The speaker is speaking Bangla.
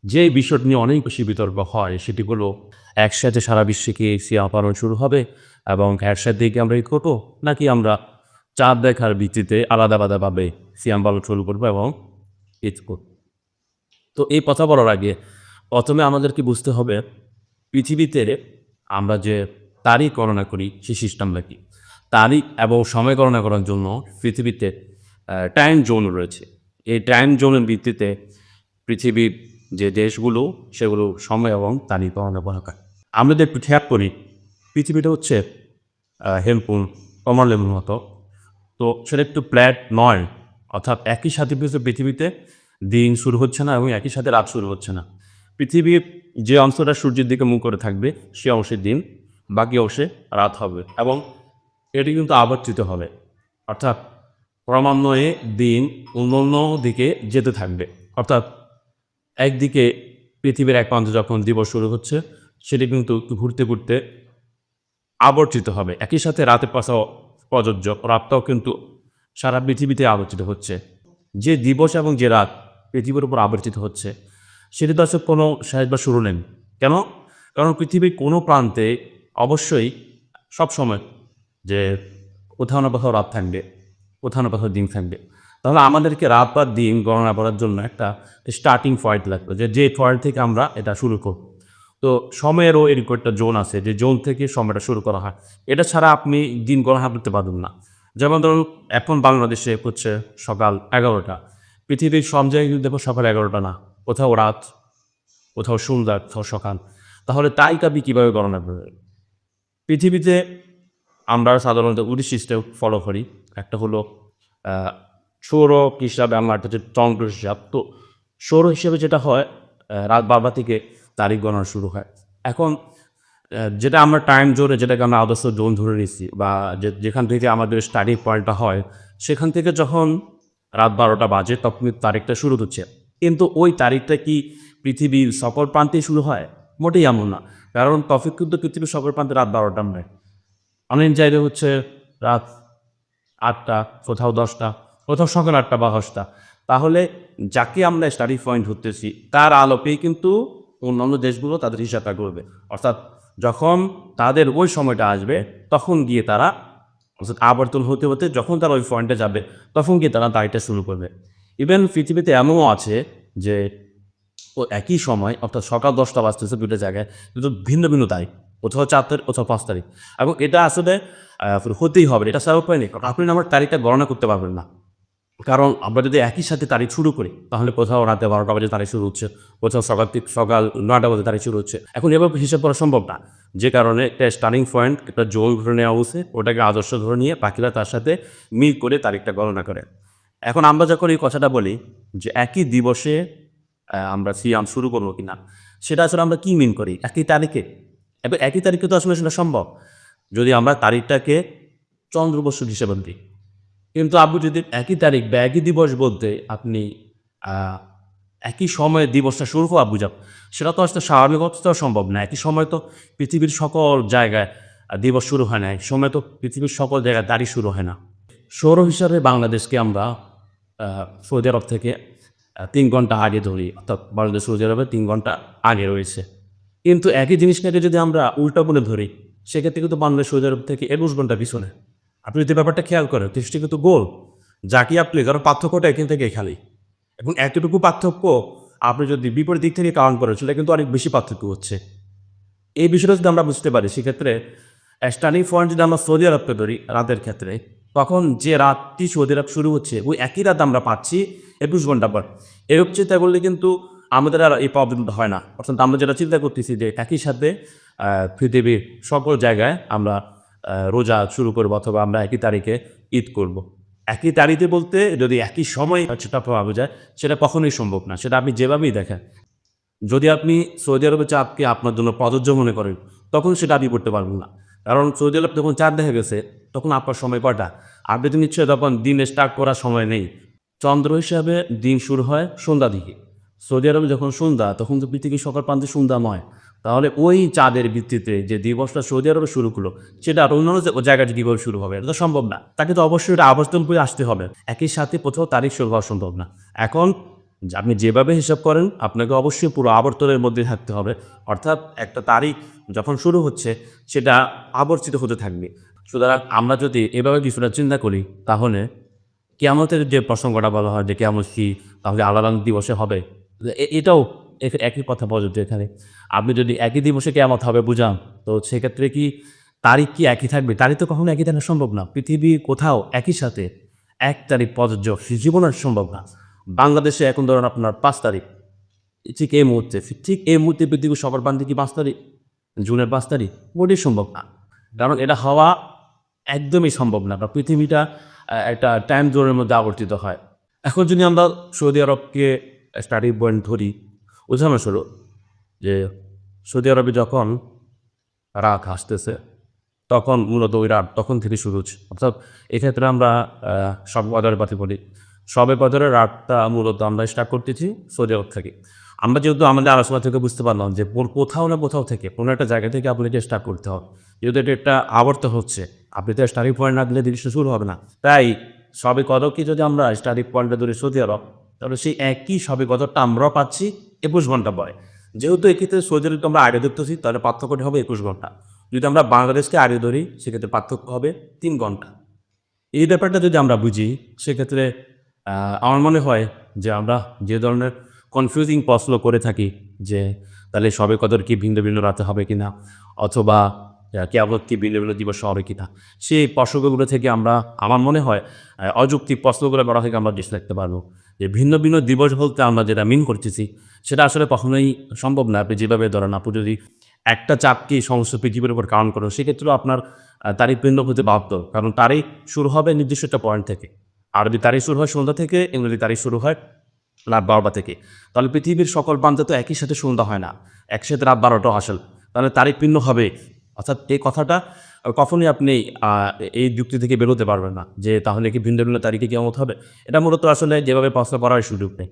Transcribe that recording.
যে বিষয়টি নিয়ে অনেক বেশি বিতর্ক হয় সেটি হলো একসাথে সারা বিশ্বে কি সিয়াম পালন শুরু হবে এবং একসাথে কি আমরা ঈদ করবো নাকি আমরা চাঁদ দেখার ভিত্তিতে আলাদা আলাদাভাবে সিয়াম পালন শুরু করবো এবং ঈদ করব। তো এই কথা বলার আগে প্রথমে আমাদেরকে বুঝতে হবে পৃথিবীতে আমরা যে তারিখ গণনা করি সেই সিস্টেমটা কি। তারিখ এবং সময় গণনা করার জন্য পৃথিবীতে টাইম জোন রয়েছে। এই টাইম জোনের ভিত্তিতে পৃথিবীর যে দেশগুলো সেগুলো সময় এবং তারিখ গণনা করা হয়। আমরা যদি একটু খেয়াল করি পৃথিবীটা হচ্ছে হেলফুল কমন লেবুর মতো। তো সেটা একটু ফ্ল্যাট নয়, অর্থাৎ একই সাথে কিন্তু পৃথিবীতে দিন শুরু হচ্ছে না এবং একই সাথে রাত শুরু হচ্ছে না। পৃথিবীর যে অংশটা সূর্যের দিকে মুখ করে থাকবে সে অংশে দিন, বাকি অংশে রাত হবে এবং এটি কিন্তু আবর্তিত হবে, অর্থাৎ ক্রমান্বয়ে দিন অন্য দিকে যেতে থাকবে। অর্থাৎ একদিকে পৃথিবীর এক প্রান্তে যখন দিবস শুরু হচ্ছে সেটি কিন্তু ঘুরতে ঘুরতে আবর্তিত হবে। একই সাথে রাতের পাশাও প্রযোজ্য, রাতটাও কিন্তু সারা পৃথিবীতে আবর্তিত হচ্ছে। যে দিবস এবং যে রাত পৃথিবীর উপর আবর্তিত হচ্ছে সেটি তো আসলে কোনো শেষ বা শুরু নেই। কেন? কারণ পৃথিবীর কোনো প্রান্তে অবশ্যই সবসময় যে কোথাও না কোথাও রাত থাকবে, কোথাও না কোথাও দিন থাকবে। তাহলে আমাদেরকে রাত বা দিন গণনা করার জন্য একটা স্টার্টিং পয়েন্ট লাগবে, যে পয়েন্ট থেকে আমরা এটা শুরু করব। তো সময়েরও এরকম একটা জোন আছে যে জোন থেকে সময়টা শুরু করা হয়। এটা ছাড়া আপনি দিন গণনা করতে পারবেন না। যেমন ধরুন এখন বাংলাদেশে হচ্ছে সকাল ১১টা। পৃথিবীর সব জায়গায় কিন্তু দেখো সকাল ১১টা না। কোথাও রাত, কোথাও সন্ধ্যা, কোথাও সকাল। তাহলে তাইটা আপনি কীভাবে গণনা করবেন? পৃথিবীতে আমরা সাধারণত ২টি সিস্টেম ফলো করি। একটা হলো আ সৌর হিসাবে আমরা, একটা হচ্ছে চন্দ্র হিসাব। তো সৌর হিসেবে যেটা হয় রাত ১২টা থেকে তারিখ গণনা শুরু হয়। এখন যেটা আমরা টাইম জোনে যেটাকে আমরা আদর্শ জোন ধরে নিচ্ছি বা যেখান থেকে আমাদের স্টার্টিং পয়েন্টটা হয়, সেখান থেকে যখন রাত ১২টা বাজে তখন কিন্তু তারিখটা শুরু হচ্ছে। কিন্তু ওই তারিখটা কি পৃথিবীর সকল প্রান্তেই শুরু হয়? মোটেই এমন না। কারণ তখন কিন্তু পৃথিবীর সকল প্রান্তে রাত ১২টা নয়। অনেক জায়গায় হচ্ছে রাত ৮টা, কোথাও ১০টা, কোথাও সকাল ৮টা বা ১০টা। তাহলে যাকে আমরা স্টাডি পয়েন্ট ধরতেছি তার আলোকেই কিন্তু অন্যান্য দেশগুলো তাদের হিসাবটা করবে। অর্থাৎ যখন তাদের ওই সময়টা আসবে তখন গিয়ে তারা, অর্থাৎ আবর্তন হতে, হতে যখন তারা ওই পয়েন্টে যাবে তখন গিয়ে তারা তারিখটা শুরু করবে। ইভেন পৃথিবীতে এমনও আছে যে একই সময় অর্থাৎ সকাল ১০টা বাজতেছে ২ টা জায়গায় কিন্তু ভিন্ন, ভিন্ন তারিখ। কোথাও ৪ তারিখ, কোথাও ৫ তারিখ এবং এটা আসলে হতেই হবে। এটা ছাড়া উপায় নেই। কারণ আপনি আমার তারিখটা গণনা করতে পারবেন না। কারণ আমরা যদি একই সাথে তারিখ শুরু করি তাহলে কোথাও রাতে ১২টা বাজে তারিখ শুরু হচ্ছে, কোথাও সকাল ৯টা বাজে তারিখ শুরু হচ্ছে। এখন এভাবে হিসাব করা সম্ভব না। যে কারণে একটা স্টার্টিং পয়েন্ট, একটা জোন ধরে নেওয়া উচিত। ওটাকে আদর্শ ধরে নিয়ে বাকিরা তার সাথে মিল করে তারিখটা গণনা করে। এখন আমরা যখন এই কথাটা বলি যে একই দিবসে আমরা সিয়াম শুরু করব কিনা, সেটা আসলে আমরা কি মিন করি? একই তারিখে? এবং একই তারিখে তো আসলে সেটা সম্ভব যদি আমরা তারিখটাকে চন্দ্রবর্ষ হিসেবে দিই। কিন্তু আপনি যদি একই তারিখ বা একই দিবস বলতে আপনি আ একই সময়ে দিবসটা শুরু হওয়া বুঝান, সেটা তো আসলে স্বাভাবিক অবস্থাতেও সম্ভব না। একই সময় তো পৃথিবীর সকল জায়গায় দিবস শুরু হয় না। এক সময় তো পৃথিবীর সকল জায়গায় তারিখ শুরু হয় না। সৌর হিসাবে বাংলাদেশকে আমরা আ সৌদি আরব থেকে ৩ ঘন্টা আগে ধরি। অর্থাৎ বাংলাদেশ সৌদি আরবে ৩ ঘন্টা আগে রয়েছে। কিন্তু একই জিনিসটাকে যদি আমরা উল্টা করে ধরি, সেক্ষেত্রে কিন্তু বাংলাদেশ সৌদি আরব থেকে ২১ ঘন্টা পিছনে। আপনি যদি ব্যাপারটা খেয়াল করেন, দেশটি কিন্তু গোল। যাকে আপনি, কারণ পার্থক্যটা এখান থেকেই খালি। এবং এতটুকু পার্থক্য আপনি যদি বিপরীত দিক থেকে কাউন্ট করেন, সেটা কিন্তু অনেক বেশি পার্থক্য হচ্ছে। এই বিষয়টা যদি আমরা বুঝতে পারি, সেক্ষেত্রে স্টার্টিং পয়েন্ট যদি আমরা সৌদি আরবকে ধরি রাতের ক্ষেত্রে, তখন যে রাতটি সৌদি আরব শুরু হচ্ছে, ওই একই রাত আমরা পাচ্ছি ২১ ঘন্টা পর। এরূপ চিন্তা করলে কিন্তু আমাদের আর এই প্রবলেমটা হয় না। অর্থাৎ আমরা যেটা চিন্তা করতেছি যে একই সাথে পৃথিবীর সকল জায়গায় আমরা রোজা শুরু করব অথবা আমরা একই তারিখে ঈদ করব। একই তারিখে বলতে যদি একই সময়ে সেটা পাওয়া যায়, সেটা কখনোই সম্ভব না। সেটা আপনি যেভাবেই দেখেন। যদি আপনি সৌদি আরবের চাঁদকে আপনার জন্য প্রযোজ্য মনে করেন, তখন সেটা আপনি করতে পারবেন না। কারণ সৌদি আরব যখন চাঁদ দেখা গেছে, তখন আপনার সময় কয়টা? আপনি তো নিশ্চয়ই তখন দিন স্টার্ট করার সময় নেই। চন্দ্র হিসাবে দিন শুরু হয় সন্ধ্যা দিকে। সৌদি আরবে যখন সন্ধ্যা, তখন তো পৃথিবীর সকল প্রান্তে সন্ধ্যা নয়। তাহলে ওই চাঁদের ভিত্তিতে যে দিবসটা সৌদি আরবে শুরু করলো, সেটা আর অন্যান্য জায়গায় যে কিভাবে শুরু হবে? এটা তো সম্ভব না। তাকে তো অবশ্যই এটা আবর্তন করে আসতে হবে। একই সাথে কোথাও তারিখ শুরু হওয়া সম্ভব না। এখন যে আপনি যেভাবে হিসাব করেন আপনাকে অবশ্যই পুরো আবর্তনের মধ্যে থাকতে হবে। অর্থাৎ একটা তারিখ যখন শুরু হচ্ছে সেটা আবর্তিত হতে থাকবে। সুতরাং আমরা যদি এভাবে কিছুটা চিন্তা করি তাহলে কিয়ামতের যে প্রসঙ্গটা বলা হয় যে কিয়ামত কি তাহলে আলাদা দিবসে হবে? এটাও একই কথা প্রযোজ্য এখানে। আপনি যদি একই দিবসে কিয়ামত হবে বুঝান, তো সেক্ষেত্রে কি তারিখ কি একই থাকবে? তারিখ তো কখনো একই থাকা সম্ভব না। পৃথিবীর কোথাও একই সাথে ১ তারিখ প্রযোজ্য জীবনে সম্ভব না। বাংলাদেশে এখন ধরুন আপনার ৫ তারিখ। ঠিক এই মুহূর্তে পৃথিবীর সবার প্রান্তে কি ৫ তারিখ? জুনের ৫ তারিখ? মোটেই সম্ভব না। কারণ এটা হওয়া একদমই সম্ভব না। বা পৃথিবীটা একটা টাইম জোনের মধ্যে আবর্তিত হয়। এখন যদি আমরা সৌদি আরবকে স্টাডি পয়েন্ট ধরি, উদাহরণস্বরূপ যে সৌদি আরবে যখন রাত আসতেছে, তখন মূলত ওই রাত তখন থেকে শুরু হচ্ছে। অর্থাৎ এক্ষেত্রে আমরা শবে কদরের কথা বলি। শবে কদরের রাতটা মূলত আমরা স্টার্ট করতেছি সৌদি আরব থেকে। আমরা যেহেতু আমাদের আলোচনা থেকে বুঝতে পারলাম যে কোথাও না কোথাও থেকে কোনো একটা জায়গা থেকে আপনাকে স্টার্ট করতে হবে। যেহেতু এটা একটা আবর্ত হচ্ছে, আপনি তো স্টার্টিং পয়েন্ট না দিলে জিনিসটা শুরু হবে না। তাই শবে কদরকে যদি আমরা স্টার্টিং পয়েন্টে ধরি সৌদি আরব, তাহলে সেই একই শবে কদরটা আমরাও পাচ্ছি ২১ ঘন্টা পরে। যেহেতু এক্ষেত্রে সৌদি আরবকে আমরা আগে দেখতেছি তাহলে পার্থক্যটা হবে ২১ ঘন্টা। যদি আমরা বাংলাদেশকে আগে ধরি সেক্ষেত্রে পার্থক্য হবে ৩ ঘন্টা। এই ব্যাপারটা যদি আমরা বুঝি সেক্ষেত্রে আমার মনে হয় যে আমরা যে ধরনের কনফিউজিং প্রশ্ন করে থাকি যে তাহলে শবে কদর কি ভিন্ন ভিন্ন রাতে হবে কিনা অথবা কিয়ামত কি ভিন্ন ভিন্ন দিবসে হবে কিনা, সেই প্রসঙ্গগুলো থেকে আমরা আমার মনে হয় অযৌক্তিক প্রশ্নগুলো করা থেকে আমরা ডিস রাখতে পারবো যে ভিন্ন ভিন্ন দিবস বলতে আমরা যেটা মিন করতেছি সেটা আসলে কখনোই সম্ভব না। আপনি যেভাবে ধরেন আপনি যদি একটা চাপকে সমস্ত পৃথিবীর উপর কাউন্ট করেন সেক্ষেত্রেও আপনার তারিখ ভিন্ন হতে বাধ্য। কারণ তারিখ শুরু হবে নির্দিষ্ট একটা পয়েন্ট থেকে। আরবি তারিখ শুরু হয় সন্ধ্যা থেকে, ইংরেজি তারিখ শুরু হয় রাত ১২টা থেকে। তাহলে পৃথিবীর সকল প্রান্তে তো একই সাথে সন্ধ্যা হয় না, একসাথে রাত ১২টাও আসল। তাহলে তারিখ ভিন্ন হবে। অর্থাৎ এই কথাটা কখনোই আপনি এই যুক্তি থেকে বেরোতে পারবেন না যে তাহলে কি ভিন্ন ভিন্ন তারিখে কিয়ামত হবে? এটা মূলত আসলে যেভাবে প্রশ্ন করার সুযোগ নেই।